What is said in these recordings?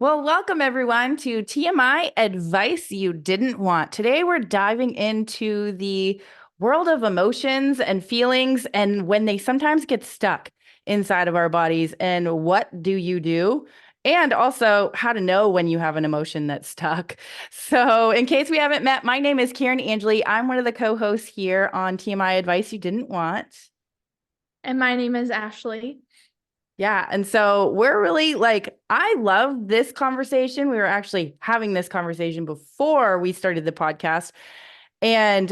Well, welcome everyone to TMI Advice You Didn't Want. Today we're diving into the world of emotions and feelings and when they sometimes get stuck inside of our bodies and what do you do? And also how to know when you have an emotion that's stuck. So, in case we haven't met, my name is Karin Angelly. I'm one of the co-hosts here on TMI Advice You Didn't Want. And my name is Ashley. Yeah. And so we're really I love this conversation. We were actually having this conversation before we started the podcast. And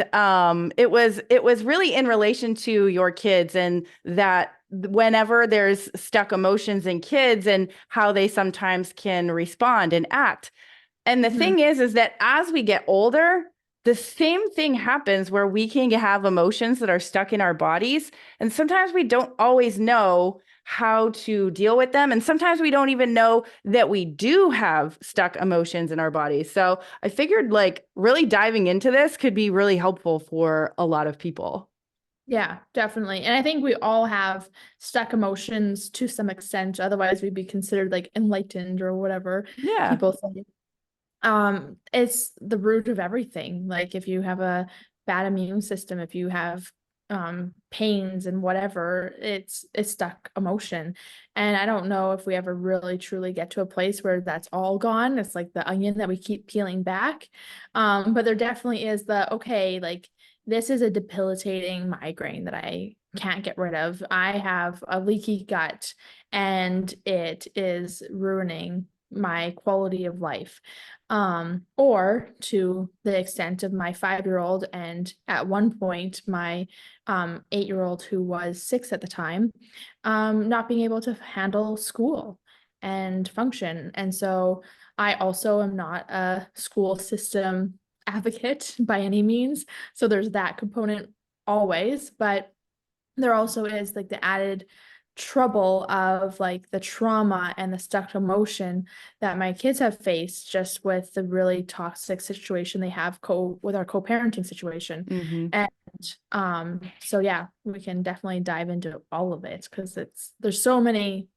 it was really in relation to your kids and that whenever there's stuck emotions in kids and how they sometimes can respond and act. And the Mhm. thing is that as we get older, the same thing happens where we can have emotions that are stuck in our bodies. And sometimes we don't always know how to deal with them. And sometimes we don't even know that we do have stuck emotions in our bodies. So I figured really diving into this could be really helpful for a lot of people. Yeah, definitely. And I think we all have stuck emotions to some extent. Otherwise, we'd be considered like enlightened or whatever Yeah. people say. It's the root of everything. Like if you have a bad immune system, if you have pains and whatever, it's stuck emotion. And I don't know if we ever really truly get to a place where that's all gone. It's like the onion that we keep peeling back. But there definitely is the okay, like this is a debilitating migraine that I can't get rid of. I have a leaky gut and it is ruining my quality of life, or to the extent of my 5-year-old and at one point my 8-year-old who was 6 at the time, not being able to handle school and function. And so I also am not a school system advocate by any means, so there's that component always, but there also is like the added trouble of like the trauma and the stuck emotion that my kids have faced just with the really toxic situation they have with our co-parenting situation. Mm-hmm. And so yeah, we can definitely dive into all of it because there's so many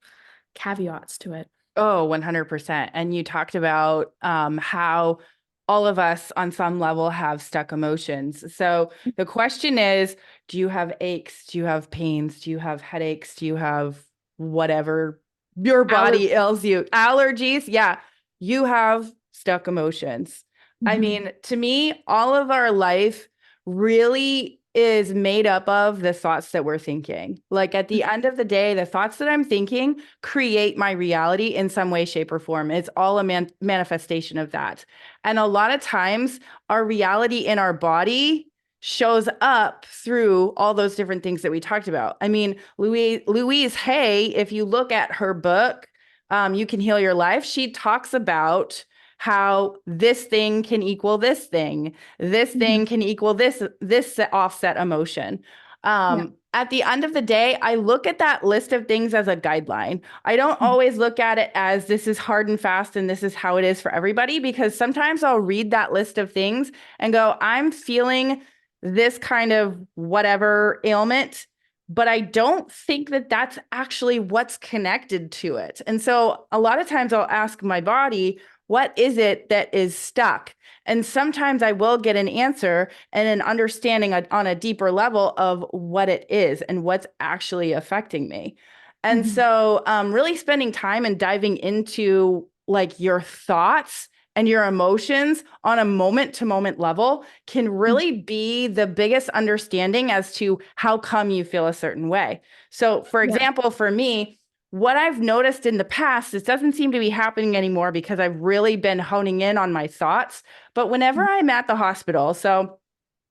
caveats to it. Oh, 100%. And you talked about how all of us on some level have stuck emotions. So the question is, do you have aches? Do you have pains? Do you have headaches? Do you have whatever your body Allergy. ails you? Allergies? Yeah, you have stuck emotions. I Mhm. mean, to me, all of our life really is made up of the thoughts that we're thinking. Like at the end of the day, the thoughts that I'm thinking create my reality in some way, shape, or form. It's all a manifestation of that. And a lot of times, our reality in our body shows up through all those different things that we talked about. I mean, Louise Hay, if you look at her book, You Can Heal Your Life, she talks about how this thing can equal this thing. This Mhm. thing can equal this offset emotion. Yeah. At the end of the day, I look at that list of things as a guideline. I don't always look at it as this is hard and fast and this is how it is for everybody, because sometimes I'll read that list of things and go, I'm feeling this kind of whatever ailment, but I don't think that that's actually what's connected to it. And so a lot of times I'll ask my body, what is it that is stuck? And sometimes I will get an answer and an understanding on a deeper level of what it is and what's actually affecting me. And Mhm. so, really spending time and diving into like your thoughts and your emotions on a moment to moment level can Mhm. really be the biggest understanding as to how come you feel a certain way. So, for Yeah. example, for me, what I've noticed in the past, this doesn't seem to be happening anymore because I've really been honing in on my thoughts. But whenever I'm at the hospital, so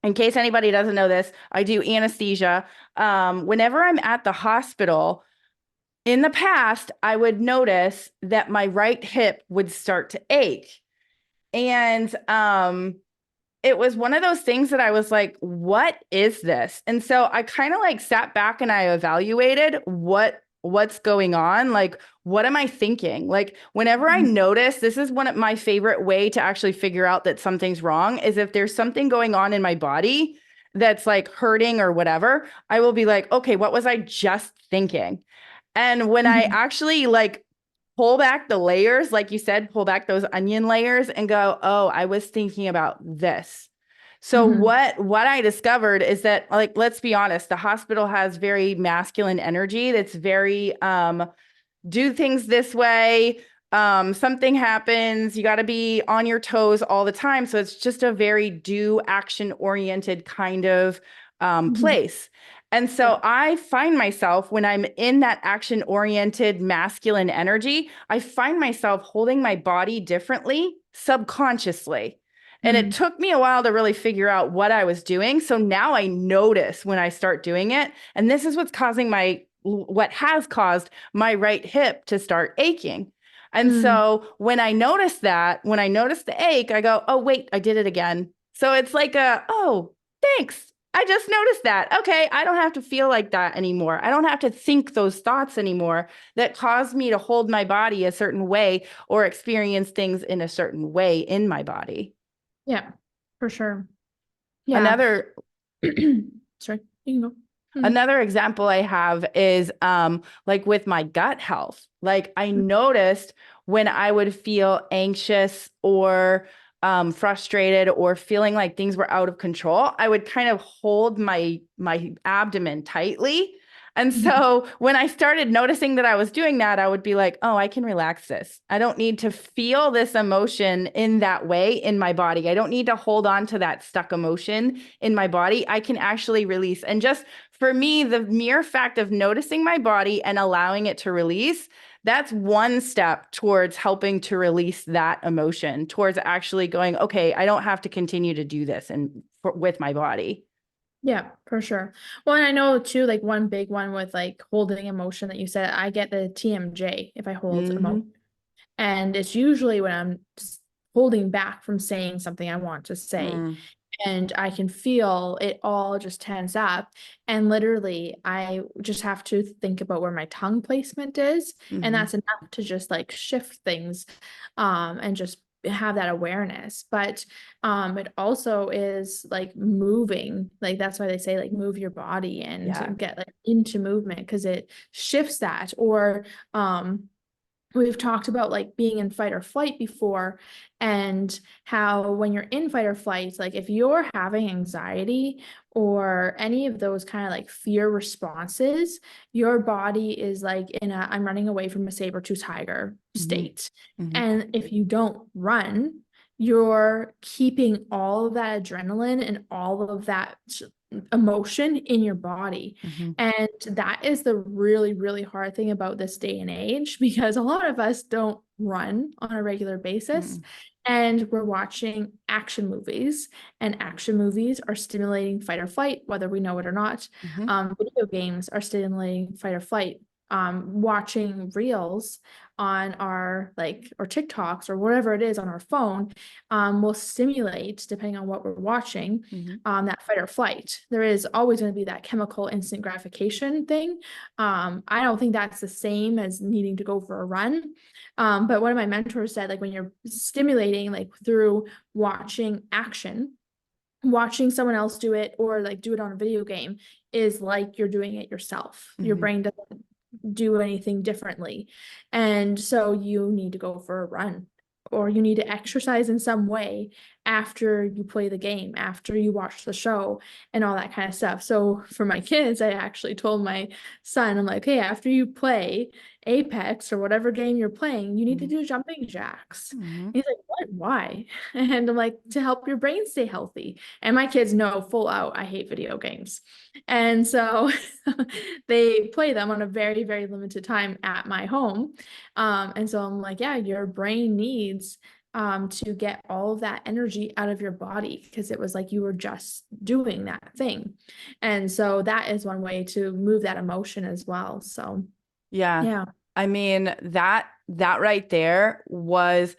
in case anybody doesn't know this, I do anesthesia. Whenever I'm at the hospital, in the past, I would notice that my right hip would start to ache. And it was one of those things that I was like, what is this? And so I kind of like sat back and I evaluated what's going on. Like, what am I thinking? Like, whenever I Mhm. notice, this is one of my favorite way to actually figure out that something's wrong is if there's something going on in my body that's like hurting or whatever, I will be like, okay, what was I just thinking? And when I Mhm. actually like pull back the layers, like you said, pull back those onion layers and go, oh, I was thinking about this. So what I discovered is that, like, let's be honest, the hospital has very masculine energy that's very do things this way. Something happens, you got to be on your toes all the time. So it's just a very do action oriented kind of place. And so I find myself when I'm in that action oriented masculine energy, I find myself holding my body differently subconsciously. And it took me a while to really figure out what I was doing. So now I notice when I start doing it. And this is what has caused my right hip to start aching. And so when I notice the ache, I go, oh, wait, I did it again. So it's like oh, thanks. I just noticed that. Okay, I don't have to feel like that anymore. I don't have to think those thoughts anymore that caused me to hold my body a certain way or experience things in a certain way in my body. Yeah, for sure. Yeah. Another Sorry, you can go. Another example I have is like with my gut health. Like I noticed when I would feel anxious or frustrated or feeling like things were out of control, I would kind of hold my abdomen tightly. And so when I started noticing that I was doing that, I would be like, oh, I can relax this. I don't need to feel this emotion in that way in my body. I don't need to hold on to that stuck emotion in my body. I can actually release. And just for me, the mere fact of noticing my body and allowing it to release, that's one step towards helping to release that emotion, towards actually going, okay, I don't have to continue to do this with my body. Yeah, for sure. Well, and I know too, like one big one with like holding emotion that you said, I get the TMJ if I hold emotion. And it's usually when I'm holding back from saying something I want to say. And I can feel it all just tense up. And literally, I just have to think about where my tongue placement is. And that's enough to just like shift things and just have that awareness. But it also is like moving. Like that's why they say like move your body and get like into movement because it shifts that. Or we've talked about like being in fight or flight before and how when you're in fight or flight, like if you're having anxiety or any of those kind of like fear responses, your body is like in a I'm running away from a saber-tooth tiger state. And if you don't run, you're keeping all of that adrenaline and all of that emotion in your body. And that is the really, really hard thing about this day and age, because a lot of us don't run on a regular basis. And we're watching action movies, and action movies are stimulating fight or flight, whether we know it or not. Video games are stimulating fight or flight. Watching reels on our like or TikToks or whatever it is on our phone will stimulate, depending on what we're watching, that fight or flight. There is always going to be that chemical instant gratification thing. I don't think that's the same as needing to go for a run. But one of my mentors said, like when you're stimulating, like through watching action, watching someone else do it or like do it on a video game is like you're doing it yourself. Your brain doesn't do anything differently. And so you need to go for a run or you need to exercise in some way after you play the game, after you watch the show and all that kind of stuff. So for my kids, I actually told my son, I'm like, hey, after you play Apex or whatever game you're playing, you need to do jumping jacks. He's like, what? Why? And I'm like, to help your brain stay healthy. And my kids know full out I hate video games. And so they play them on a very, very limited time at my home. And so I'm like, yeah, your brain needs to get all of that energy out of your body because it was like you were just doing that thing. And so that is one way to move that emotion as well. So yeah. I mean, that right there was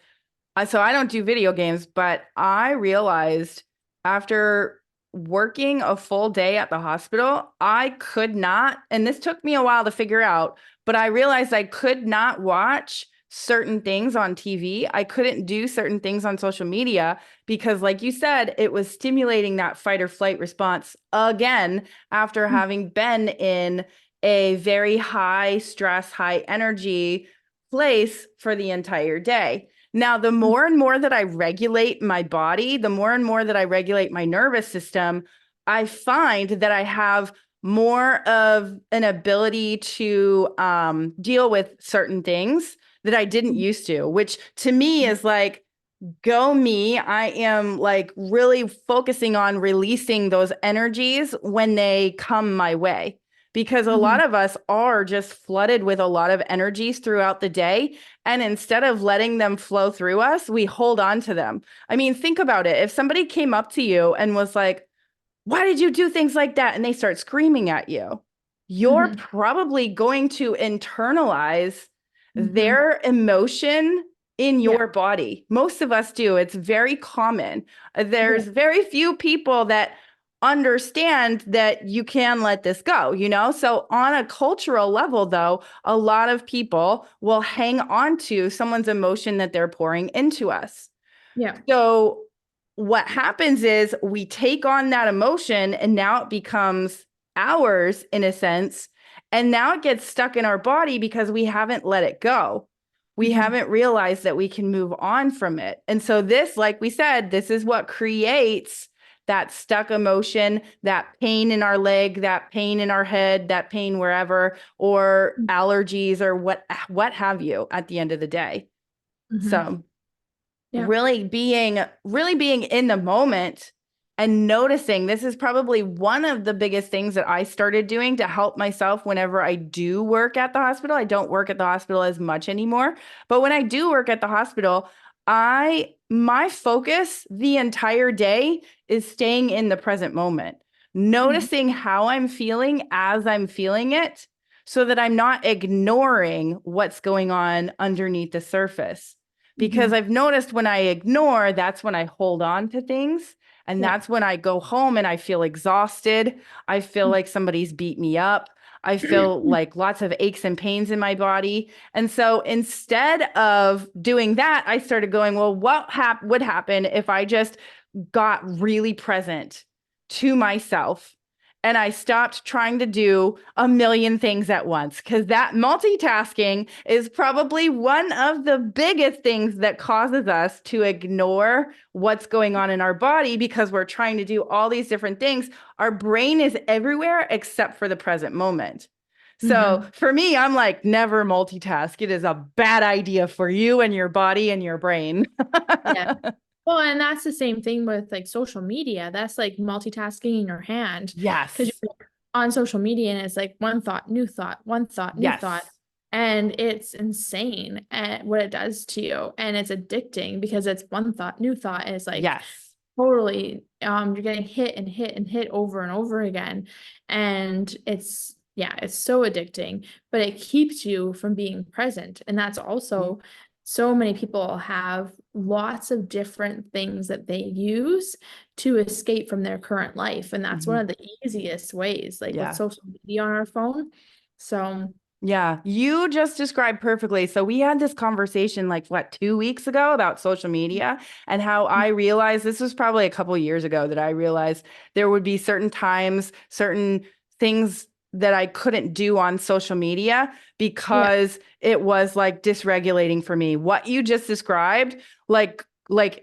so I don't do video games, but I realized after working a full day at the hospital, I could not, and this took me a while to figure out, but I realized I could not watch certain things on TV. I couldn't do certain things on social media because, like you said, it was stimulating that fight or flight response again after having been in a very high stress, high energy place for the entire day. Now, the more and more that I regulate my body, the more and more that I regulate my nervous system, I find that I have more of an ability to deal with certain things that I didn't used to, which to me is like, go me. I am like really focusing on releasing those energies when they come my way. Because a lot of us are just flooded with a lot of energies throughout the day. And instead of letting them flow through us, we hold on to them. I mean, think about it. If somebody came up to you and was like, why did you do things like that? And they start screaming at you, you're probably going to internalize their emotion in Yeah. your body. Most of us do. It's very common. Yeah. There's very few people that understand that you can let this go, you know? So on a cultural level, though, a lot of people will hang on to someone's emotion that they're pouring into us. Yeah. So what happens is we take on that emotion and now it becomes ours in a sense. And now it gets stuck in our body because we haven't let it go. We haven't realized that we can move on from it. And so this, like we said, this is what creates that stuck emotion, that pain in our leg, that pain in our head, that pain wherever, or allergies or what have you at the end of the day. So Yeah. really being in the moment and noticing, this is probably one of the biggest things that I started doing to help myself whenever I do work at the hospital. I don't work at the hospital as much anymore, but when I do work at the hospital, my focus the entire day is staying in the present moment, noticing how I'm feeling as I'm feeling it so that I'm not ignoring what's going on underneath the surface. Because I've noticed when I ignore, that's when I hold on to things. And Yeah. that's when I go home and I feel exhausted. I feel like somebody's beat me up. I feel like lots of aches and pains in my body. And so instead of doing that, I started going, well, what would happen if I just got really present to myself and I stopped trying to do a million things at once? Because that multitasking is probably one of the biggest things that causes us to ignore what's going on in our body because we're trying to do all these different things. Our brain is everywhere except for the present moment. So for me, I'm like, never multitask. It is a bad idea for you and your body and your brain. Yeah. Well, and that's the same thing with like social media. That's like multitasking in your hand because Yes. you're on social media and it's like one thought, new thought, one thought, new thought. Yes. And it's insane at what it does to you. And it's addicting because it's one thought, new thought. And it's like Yes. totally, you're getting hit and hit and hit over and over again. And it's, yeah, it's so addicting, but it keeps you from being present. And that's also so many people have lots of different things that they use to escape from their current life. And that's one of the easiest ways, like with Yeah. social media on our phone. So, Yeah, you just described perfectly. So we had this conversation like what, 2 weeks ago about social media and how I realized this was probably a couple of years ago that I realized there would be certain times, certain things that I couldn't do on social media yeah. because it was like dysregulating for me. What you just described, like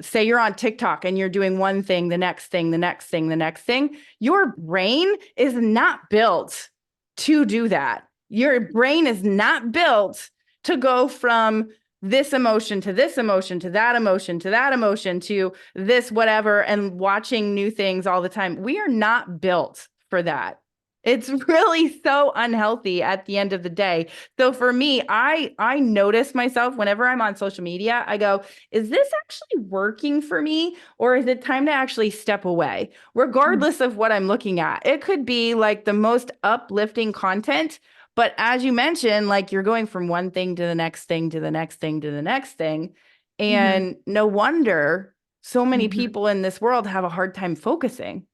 say you're on TikTok and you're doing one thing, the next thing, the next thing, the next thing, your brain is not built to do that. Your brain is not built to go from this emotion to this emotion to that emotion to that emotion to this whatever and watching new things all the time. We are not built for that. It's really so unhealthy at the end of the day. So for me, I notice myself whenever I'm on social media, I go, is this actually working for me or is it time to actually step away? Regardless of what I'm looking at. It could be like the most uplifting content, but as you mentioned, like you're going from one thing to the next thing to the next thing to the next thing. And no wonder so many people in this world have a hard time focusing Yeah.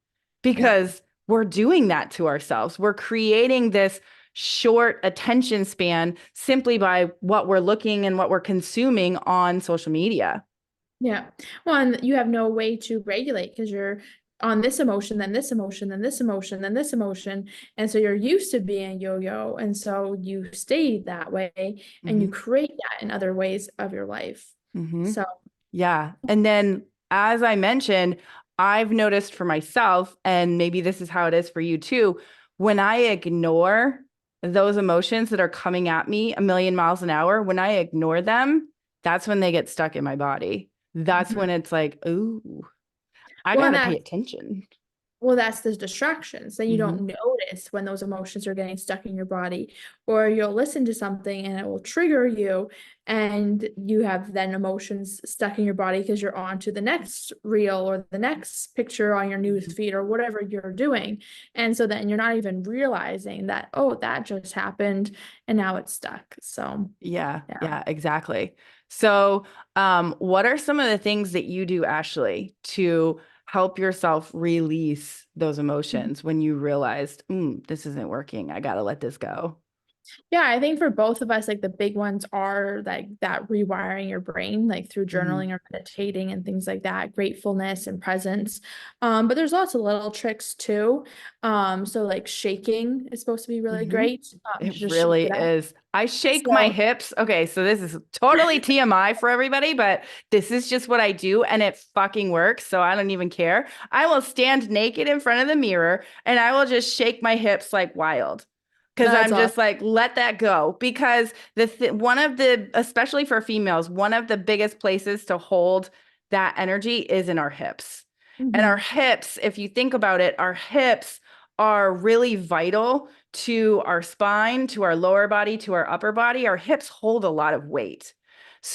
because we're doing that to ourselves. We're creating this short attention span simply by what we're looking and what we're consuming on social media. Yeah. Well, and you have no way to regulate because you're on this emotion, then this emotion, then this emotion, then this emotion. And so you're used to being yo-yo. And so you stay that way and you Mm-hmm. create that in other ways of your life. Mm-hmm. So Yeah. And then, as I mentioned, I've noticed for myself, and maybe this is how it is for you too, when I ignore those emotions that are coming at me a million miles an hour, when I ignore them, that's when they get stuck in my body. That's mhm. when it's like, ooh, I Well, got and to pay that's attention. Well, that's the distractions that you don't Mm-hmm. notice when those emotions are getting stuck in your body, or you'll listen to something and it will trigger you, and you have then emotions stuck in your body because you're on to the next reel or the next picture on your news feed or whatever you're doing. And so then you're not even realizing that, oh, that just happened and now it's stuck. So, Yeah, yeah. yeah, exactly. So, what are some of the things that you do, Ashley, to help yourself release those emotions when you realized, this isn't working. I got to let this go. Yeah, I think for both of us, like the big ones are like that rewiring your brain, like through Mhm. journaling or meditating and things like that, gratefulness and presence. But there's lots of little tricks too. So like shaking is supposed to be really Mhm. great. It To just shake really it up. is. I shake my So hips. Okay, so this is totally TMI for everybody, but this is just what I do and it fucking works. So I don't even care. I will stand naked in front of the mirror and I will just shake my hips like wild. Because that's I'm awesome. just like, let that go. Because one of the, especially for females, one of the biggest places to hold that energy is in our hips. And our Mhm. hips, if you think about it, our hips are really vital to our spine, to our lower body, to our upper body. Our hips hold a lot of weight.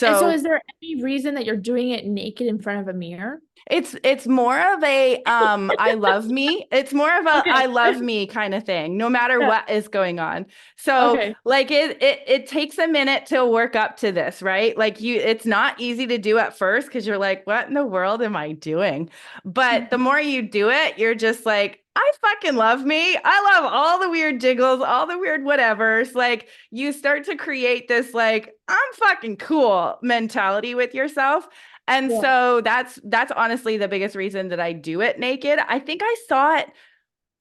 And so So is there any reason that you're doing it naked in front of a mirror? it's more of a I love me. It's more of a I Okay. love me kind of thing, no matter Yeah. what is going on. So Okay. like it takes a minute to work up to this, right? Like it's not easy to do at first because you're like, what in the world am I doing? But the Mhm. more you do it, you're just like, I fucking love me. I love all the weird jiggles, all the weird whatevers. Like you start to create this like, I'm fucking cool mentality with yourself. And Yeah. so that's honestly the biggest reason that I do it naked. I think I saw it.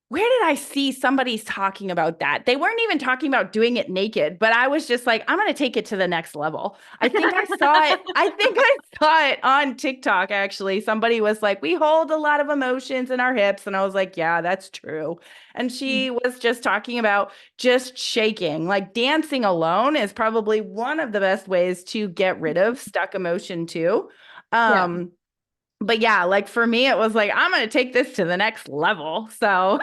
Where did I see somebody's talking about that? They weren't even talking about doing it naked, but I was just like, I'm going to take it to the next level. I think I saw it. I think I saw it on TikTok, actually. Somebody was like, we hold a lot of emotions in our hips. And I was like, yeah, that's true. And she was just talking about just shaking. Like dancing alone is probably one of the best ways to get rid of stuck emotion, too. Yeah. Um, but yeah, like for me, it was like, I'm going to take this to the next level. So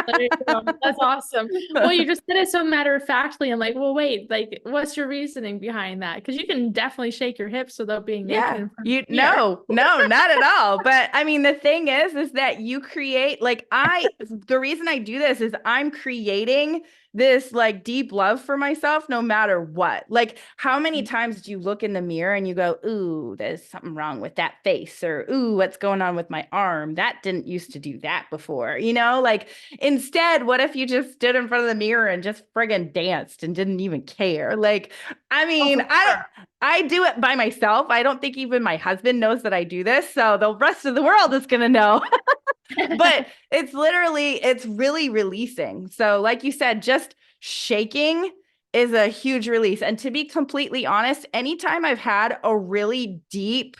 There you go. That's awesome. Well, you just did it so matter of factly. I'm like, well, wait, like, what's your reasoning behind that? Because you can definitely shake your hips without being naked yeah, in front of you the mirror. no, no, not at all. But I mean, the thing is that you create like the reason I do this is I'm creating this like deep love for myself no matter what. Like, how many times do you look in the mirror and you go, ooh, there's something wrong with that face, or ooh, what's going on with my arm? That didn't used to do that before, like instead, what if you just stood in front of the mirror and just friggin' danced and didn't even care? Like, I Oh, mean, for sure. I do it by myself. I don't think even my husband knows that I do this. So the rest of the world is going to know. But it's really releasing. So, like you said, just shaking is a huge release. And to be completely honest, anytime I've had a really deep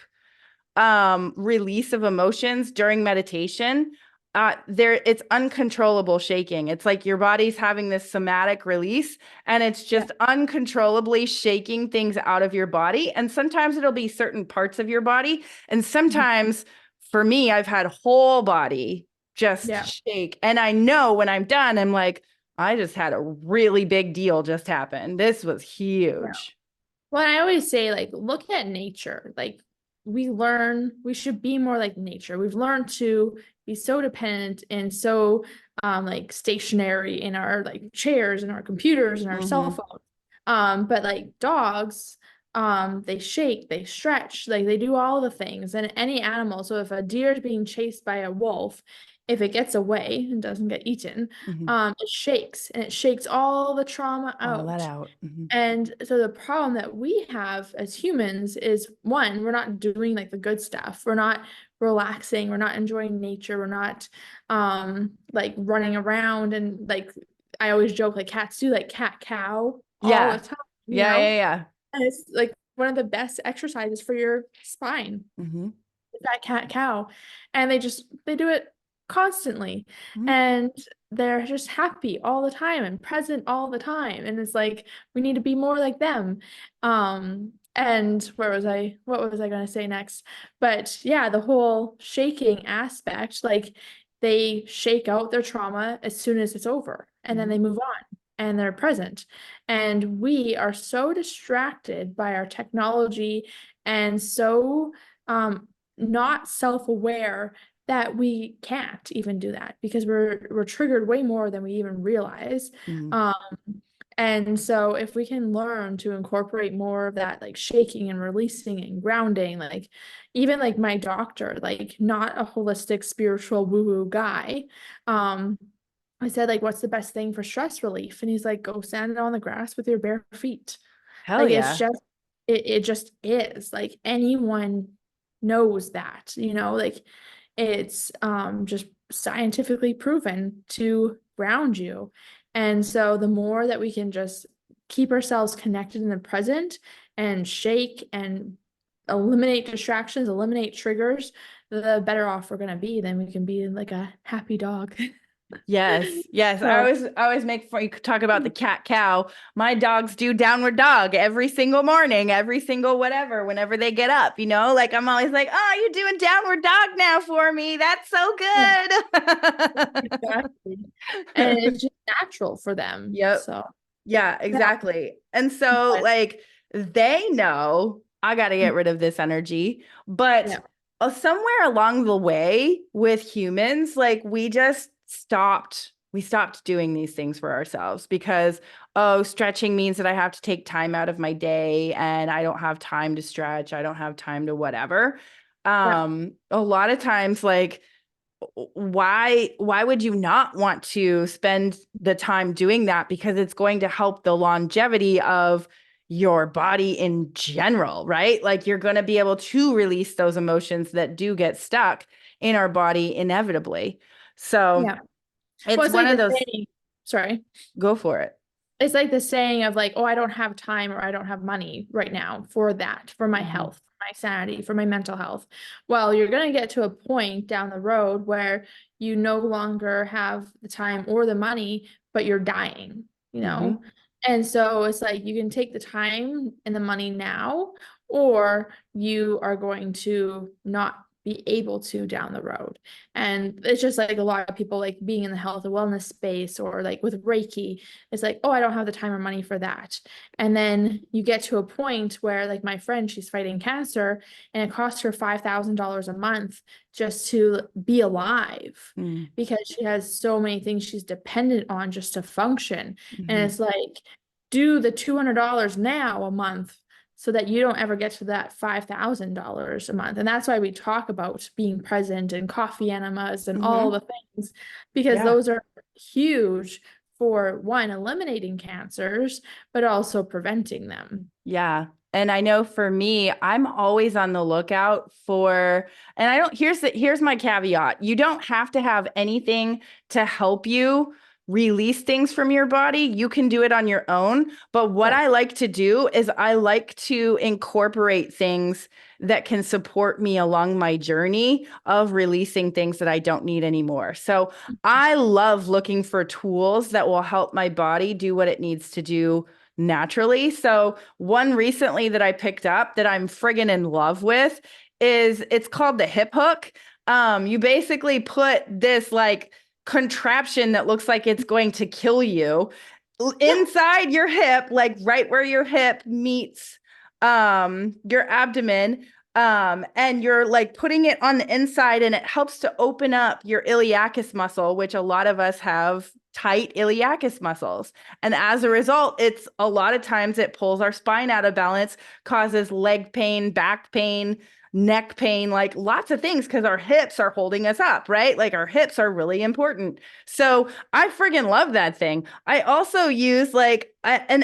release of emotions during meditation, it's uncontrollable shaking. It's like your body's having this somatic release and it's Yeah. just uncontrollably shaking things out of your body. And sometimes it'll be certain parts of your body, and Mhm. sometimes for me I've had whole body just Yeah. shake, and I know when I'm done I'm like, I just had a really big deal just happen. This was Yeah. huge. Well, I always say, like, look at nature. Like, we should be more like nature. We've learned to be so dependent and so like stationary in our like chairs and our computers and our cell Mhm. phones. But like dogs, they shake, they stretch, like they do all the things. And any animal, so if a deer is being chased by a wolf, if it gets away and doesn't get eaten, Hmm. it shakes, and it shakes all the trauma All that out. out. Hmm. And so the problem that we have as humans is, one, we're not doing like the good stuff. We're not relaxing, we're not enjoying nature, we're not like running around, and like I always joke, like cats do like cat cow all the Yeah. time, you Yeah. know? Yeah. And it's like one of the best exercises for your spine, Yeah. Hmm. that cat cow. And they do it constantly, Hmm. and they're just happy all the time and present all the time, and it's like we need to be more like them. And what was I going to say next? But yeah, the whole shaking aspect, like they shake out their trauma as soon as it's over, and then Hmm. they move on and they're present. And we are so distracted by our technology, and so not self-aware, that we can't even do that because we're triggered way more than we even realize. Hmm. Um, and so if we can learn to incorporate more of that, like shaking and releasing and grounding, like even like my doctor, like not a holistic spiritual woo-woo guy, I said, like, what's the best thing for stress relief? And he's like, go stand on the grass with your bare feet. Hell Like it's yeah. just it just is, like anyone knows that, like it's just scientifically proven to ground you. And so the more that we can just keep ourselves connected in the present and shake and eliminate distractions, eliminate triggers, the better off we're going to be. Then we can be like a happy dog. Yes, yes. So I always make fun. You could talk about the cat cow. My dogs do downward dog every single morning, every single whatever, whenever they get up, like I'm always like, oh, you're doing downward dog now for me. That's so yeah, good. exactly. And it's just natural for them. Yep. So Yeah, yeah. exactly. And so But like they know I got to get rid of this energy, but yeah. somewhere along the way with humans, like we stopped doing these things for ourselves because, oh, stretching means that I have to take time out of my day and I don't have time to stretch. I don't have time to whatever. Yeah. A lot of times, like, why would you not want to spend the time doing that? Because it's going to help the longevity of your body in general, right? Like you're going to be able to release those emotions that do get stuck in our body inevitably. So Yeah. Well, it's it's one like of the those. saying, sorry. Go for it. It's like the saying of like, oh, I don't have time or I don't have money right now for that, for my Hmm. health, for my sanity, for my mental health. Well, you're going to get to a point down the road where you no longer have the time or the money, but you're dying, you know? Hmm. And so it's like you can take the time and the money now, or you are going to not be able to down the road. And it's just like a lot of people like being in the health and wellness space, or like with Reiki, it's like, oh, I don't have the time or money for that. And then you get to a point where, like my friend, she's fighting cancer, and it costs her $5,000 a month just to be alive Hmm. because she has so many things she's dependent on just to function. And Hmm. it's like, do the $200 now a month so that you don't ever get to that $5,000 a month. And that's why we talk about being present and coffee enemas and all Hmm. the things, because Yeah. those are huge for, one, eliminating cancers, but also preventing them. Yeah. And I know for me, I'm always on the lookout for, and I don't, here's my caveat. You don't have to have anything to help you release things from your body. You can do it on your own. But what Yeah. I like to do is I like to incorporate things that can support me along my journey of releasing things that I don't need anymore. So I love looking for tools that will help my body do what it needs to do naturally. So one recently that I picked up that I'm friggin' in love with is it's called the hip hook. You basically put this like contraption that looks like it's going to kill you inside your hip, like right where your hip meets your abdomen. And you're like putting it on the inside and it helps to open up your iliacus muscle, which a lot of us have tight iliacus muscles. And as a result, it's a lot of times it pulls our spine out of balance, causes leg pain, back pain, neck pain, like lots of things because our hips are holding us up, right? Like our hips are really important. So I friggin' love that thing. I also use like an an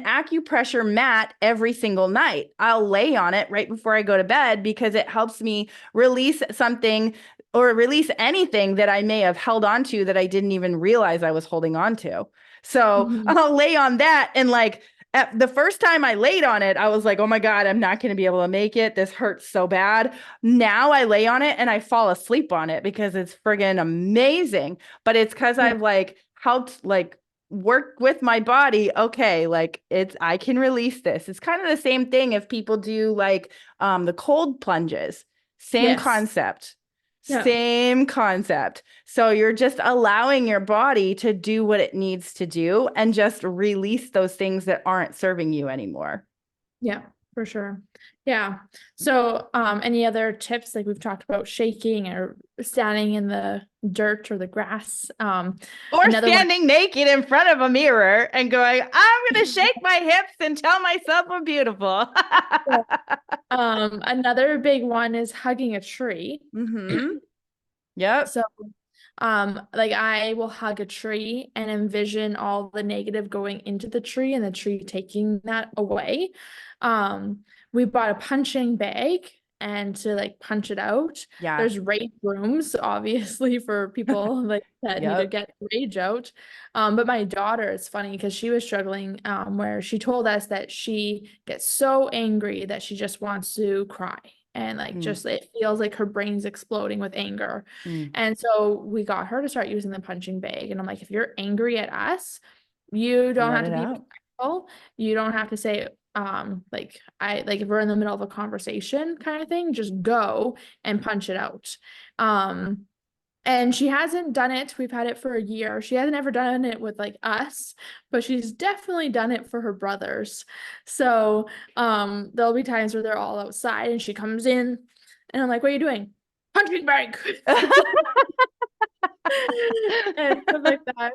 acupressure mat every single night. I'll lay on it right before I go to bed because it helps me release something or release anything that I may have held on to that I didn't even realize I was holding on to. So Mhm. I'll lay on that and like at the first time I laid on it, I was like, oh my God, I'm not going to be able to make it. This hurts so bad. Now I lay on it and I fall asleep on it because it's friggin' amazing. But it's because Yeah. I've like helped like work with my body. Okay, like I can release this. It's kind of the same thing if people do like the cold plunges. Same Yes. concept. Yeah. Same concept. So you're just allowing your body to do what it needs to do and just release those things that aren't serving you anymore. Yeah, for sure. Yeah. So, any other tips? Like we've talked about shaking or standing in the dirt or the grass. Or Another one. standing naked in front of a mirror and going, I'm going to shake my hips and tell myself I'm beautiful. Yeah. Another big one is hugging a tree. Mm-hmm. Yep. So, like I will hug a tree and envision all the negative going into the tree and the tree taking that away. We bought a punching bag and to like punch it out. Yeah. There's rage rooms, obviously, for people like that need to Yep. get rage out. But my daughter, it's funny because she was struggling, where she told us that she gets so angry that she just wants to cry. And like Mm, just it feels like her brain's exploding with anger. mm. And so we got her to start using the punching bag. And I'm like, if you're angry at us, you don't Let have it to be out. respectful. You don't have to say, like if we're in the middle of a conversation kind of thing, just go and punch it out. Um, and she hasn't done it. We've had it for a year. She hasn't ever done it with like us, but she's definitely done it for her brothers. So there'll be times where they're all outside and she comes in and I'm like, what are you doing? Punching bag. And stuff like that.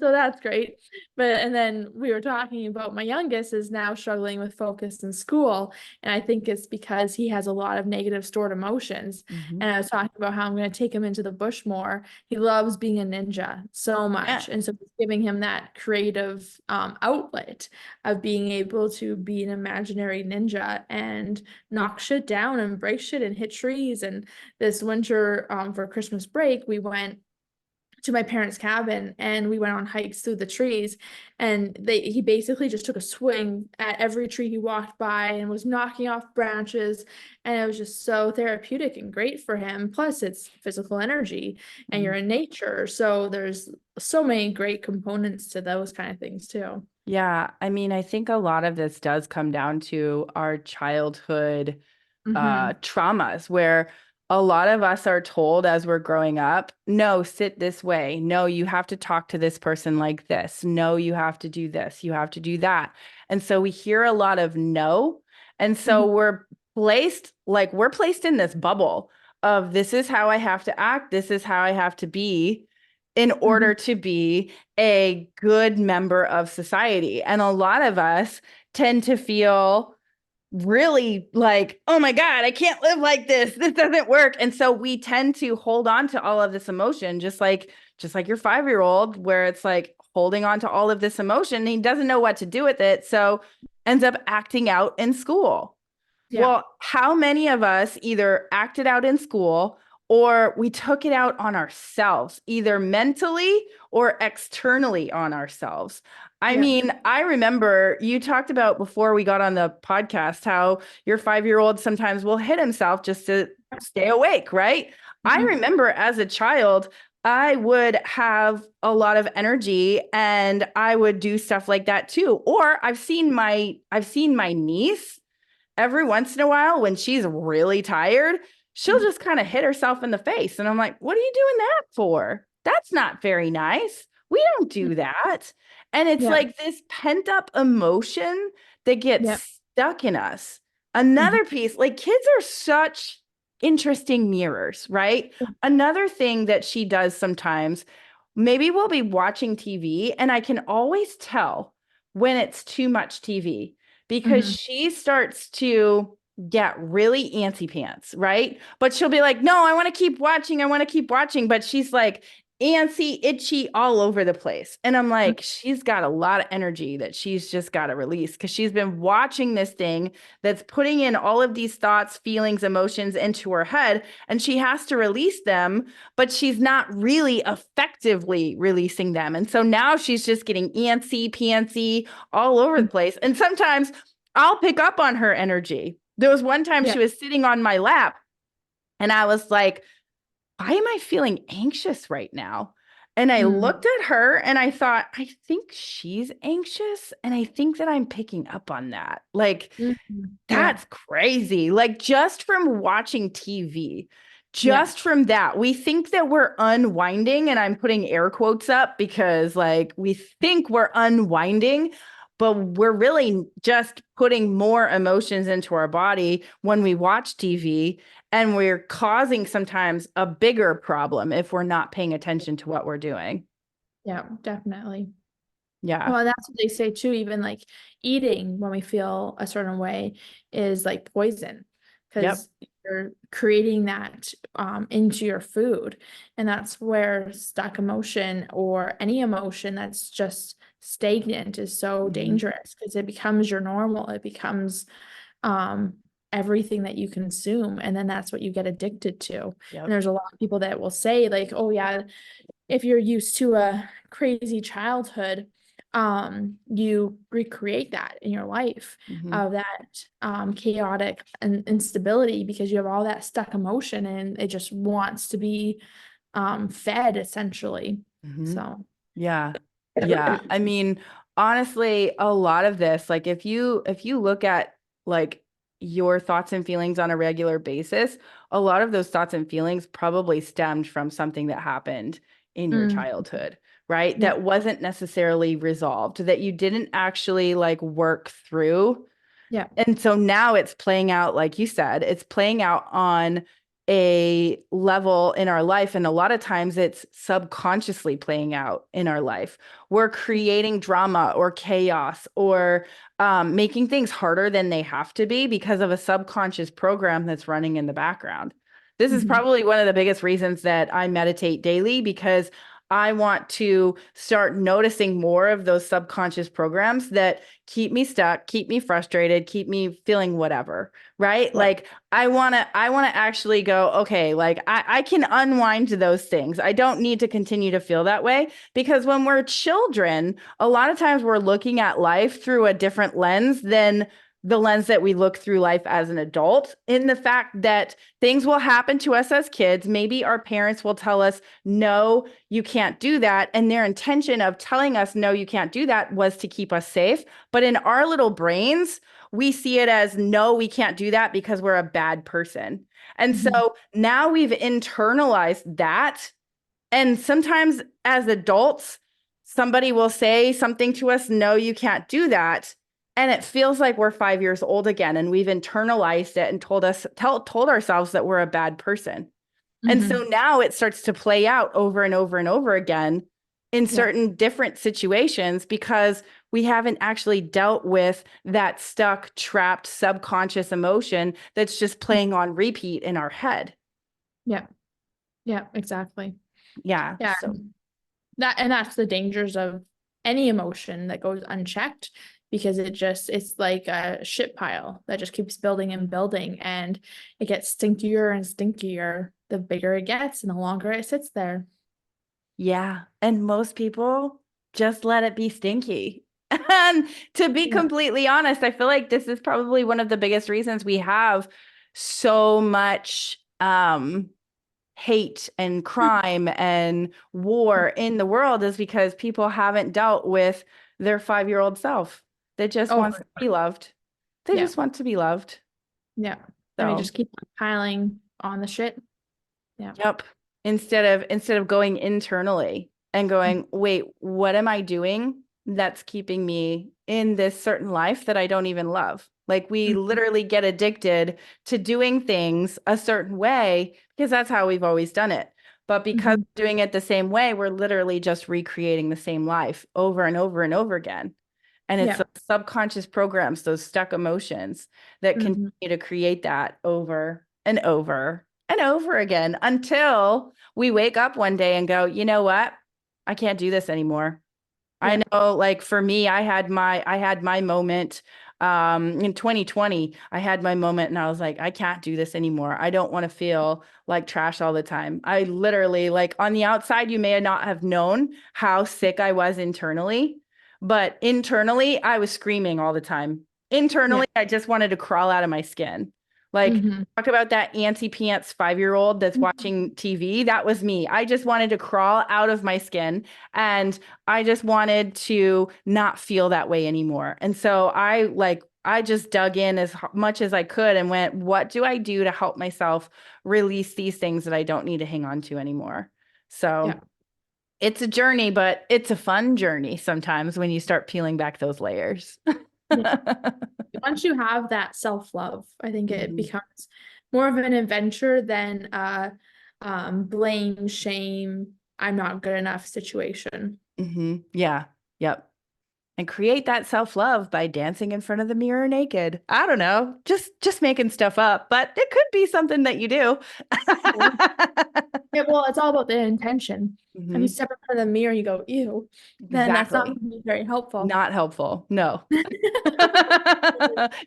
So that's great. But and then we were talking about my youngest is now struggling with focus in school. And I think it's because he has a lot of negative stored emotions. Mhm. And I was talking about how I'm going to take him into the bush more. He loves being a ninja so Yeah. much. And so it's giving him that creative outlet of being able to be an imaginary ninja and knock shit down and break shit and hit trees. And this winter, for Christmas break, we went to my parents' cabin and we went on hikes through the trees and he basically just took a swing at every tree he walked by and was knocking off branches, and it was just so therapeutic and great for him. Plus it's physical energy and you're Mhm. in nature, so there's so many great components to those kind of things too. Yeah. I mean, I think a lot of this does come down to our childhood Mm-hmm. traumas where a lot of us are told as we're growing up, no, sit this way. No, you have to talk to this person like this. No, you have to do this. You have to do that. And so we hear a lot of no. And so we're placed in this bubble of this is how I have to act. This is how I have to be in Mm-hmm. order to be a good member of society. And a lot of us tend to feel really like, oh my God, I can't live like this. This doesn't work. And so we tend to hold on to all of this emotion, just like your 5-year-old, where it's like holding on to all of this emotion. And he doesn't know what to do with it. So ends up acting out in school. Yeah. Well, how many of us either acted out in school or we took it out on ourselves, either mentally or externally on ourselves? I Yeah. mean, I remember you talked about before we got on the podcast how your 5-year-old sometimes will hit himself just to stay awake, right? I Mhm. remember as a child, I would have a lot of energy and I would do stuff like that too. Or I've seen my niece every once in a while when she's really tired, she'll just kind of hit herself in the face. And I'm like, what are you doing that for? That's not very nice. We don't do that. And it's Yeah. like this pent up emotion that Yeah. gets stuck in us. Mhm. Another piece, like kids are such interesting mirrors, right? Another thing that she does sometimes, maybe we'll be watching TV and I can always tell when it's too much TV because Mhm. she starts to get really antsy pants, right? But she'll be like, no, I want to keep watching. I want to keep watching. But she's like antsy, itchy all over the place. And I'm like, she's got a lot of energy that she's just got to release because she's been watching this thing that's putting in all of these thoughts, feelings, emotions into her head, and she has to release them, but she's not really effectively releasing them. And so now she's just getting antsy, pantsy all over the place. And sometimes I'll pick up on her energy. There was one time Yeah. she was sitting on my lap and I was like, why am I feeling anxious right now? And I Mm. looked at her and I thought, I think she's anxious. And I think that I'm picking up on that. Like, Mhm. Yeah. that's crazy. Like, just from watching TV, Yeah. just from that, we think that we're unwinding. And I'm putting air quotes up because, like, we think we're unwinding, but we're really just putting more emotions into our body when we watch TV. And we're causing sometimes a bigger problem if we're not paying attention to what we're doing. Yeah, definitely. Yeah. Well, and that's what they say too, even like eating when we feel a certain way is like poison Yep. because you're creating that into your food. And that's where stuck emotion or any emotion that's just stagnant is so Hmm. dangerous because it becomes your normal. It becomes um everything that you consume. And then that's what you get addicted to. And Yep. there's a lot of people that will say, like, oh yeah, if you're used to a crazy childhood, you recreate that in your life Hmm. of that chaotic and instability because you have all that stuck emotion and it just wants to be fed essentially. Hmm. So Yeah. Yeah. I mean, honestly, a lot of this, like if you look at like your thoughts and feelings on a regular basis, a lot of those thoughts and feelings probably stemmed from something that happened in your mm, childhood, right? yeah, That wasn't necessarily resolved, that you didn't actually like work through. yeah, And so now it's playing out, like you said, it's playing out on a level in our life. And a lot of times it's subconsciously playing out in our life. We're creating drama or chaos or making things harder than they have to be because of a subconscious program that's running in the background. This is mhm, probably one of the biggest reasons that I meditate daily because I want to start noticing more of those subconscious programs that keep me stuck, keep me frustrated, keep me feeling whatever, right? yeah, Like I want to actually go, okay, like I can unwind those things. I don't need to continue to feel that way because when we're children, a lot of times we're looking at life through a different lens than the lens that we look through life as an adult, in the fact that things will happen to us as kids. Maybe our parents will tell us, no, you can't do that. And their intention of telling us, no, you can't do that was to keep us safe. But in our little brains, we see it as, no, we can't do that because we're a bad person. And mhm, so now we've internalized that. And sometimes as adults, somebody will say something to us, no, you can't do that. And it feels like we're 5 years old again. And we've internalized it and told ourselves that we're a bad person. And so mhm, now it starts to play out over and over and over again in yeah, certain different situations because we haven't actually dealt with that stuck, trapped subconscious emotion that's just playing on repeat in our head. yeah, yeah, exactly. Yeah. Yeah. So, And that's the dangers of any emotion that goes unchecked because it's like a shit pile that just keeps building and building and it gets stinkier and stinkier the bigger it gets and the longer it sits there. yeah. And most people just let it be stinky. And to be Yeah. completely honest, I feel like this is probably one of the biggest reasons we have so much hate and crime and war in the world is because people haven't dealt with their 5-year-old self that just Oh, wants to be loved. They yeah. just want to be loved. Yeah. And we So, just keep piling on the shit. Yeah. yep. Instead of going internally and going, wait, what am I doing that's keeping me in this certain life that I don't even love? Like we Mhm. literally get addicted to doing things a certain way because that's how we've always done it. But because Mhm. we're doing it the same way, we're literally just recreating the same life over and over and over again. And it's Yeah. those subconscious programs, those stuck emotions that Mhm. continue to create that over and over and over again until we wake up one day and go, you know what? I can't do this anymore. I Yeah. know, like for me, I had my moment in 2020. I had my moment and I was like, I can't do this anymore. I don't want to feel like trash all the time. I literally, like, on the outside, you may not have known how sick I was internally, but internally, I was screaming all the time. Yeah. Internally, I just wanted to crawl out of my skin. Like, Mhm. talk about that antsy pants 5-year-old that's watching TV. That was me. I just wanted to crawl out of my skin, and I just wanted to not feel that way anymore. And so I just dug in as much as I could and went, what do I do to help myself release these things that I don't need to hang on to anymore? Yeah. So it's a journey, but it's a fun journey sometimes when you start peeling back those layers. Yeah. Once you have that self-love, I think it Mhm. becomes more of an adventure than blame, shame, I'm not good enough situation. Mhm. Yeah. Yep. And create that self-love by dancing in front of the mirror naked. I don't know, just making stuff up, but it could be something that you do. Yeah. Yeah, well, it's all about the intention. If you Mhm. step in front of the mirror, you go, ew, then that's not Exactly. going to be very helpful. Not helpful. No.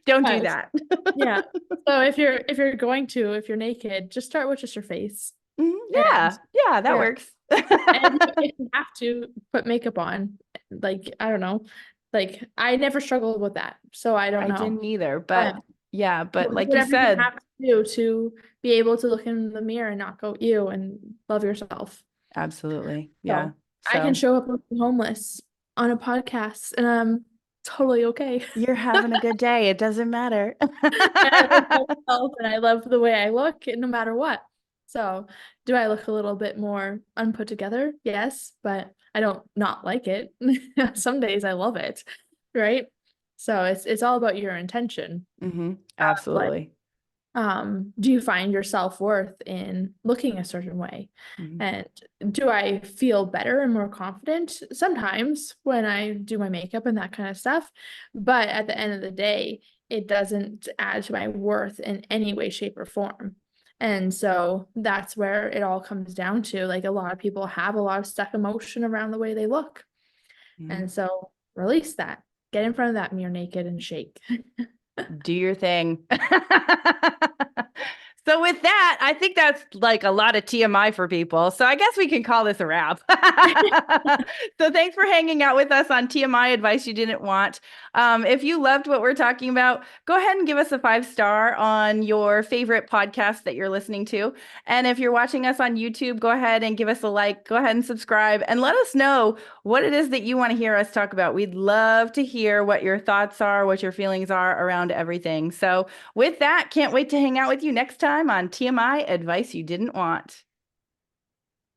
Don't do But that. yeah. So if you're going to, if you're naked, just start with just your face. Mhm. And Yeah. Yeah, that yeah. works. And if you have to put makeup on, like, I don't know. Like, I never struggled with that. So I don't I know. didn't either, but But yeah, but like you whatever you said, have to do to be able to look in the mirror and not go ew and love yourself. absolutely. Yeah. So I can So show up looking homeless on a podcast and I'm totally okay. you're having a good day. It doesn't matter. And I love myself and I love the way I look no matter what. So do I look a little bit more unput together? Yes, but I don't not like it. Some days I love it, right? So it's all about your intention. Like, Absolutely. do you find your self-worth in looking a certain way? Mhm. And do I feel better and more confident? Sometimes when I do my makeup and that kind of stuff. But at the end of the day, it doesn't add to my worth in any way, shape, or form. And so that's where it all comes down to. Like, a lot of people have a lot of stuck emotion around the way they look. Mhm. And so release that. Get in front of that mirror naked and shake. Do your thing. So with that, I think that's like a lot of TMI for people. So I guess we can call this a wrap. So thanks for hanging out with us on TMI advice you didn't want. If you loved what we're talking about, go ahead and give us a 5-star on your favorite podcast that you're listening to. And if you're watching us on YouTube, go ahead and give us a like, go ahead and subscribe, and let us know what it is that you want to hear us talk about. We'd love to hear what your thoughts are, what your feelings are around everything. So with that, can't wait to hang out with you next time on TMI Advice You Didn't Want.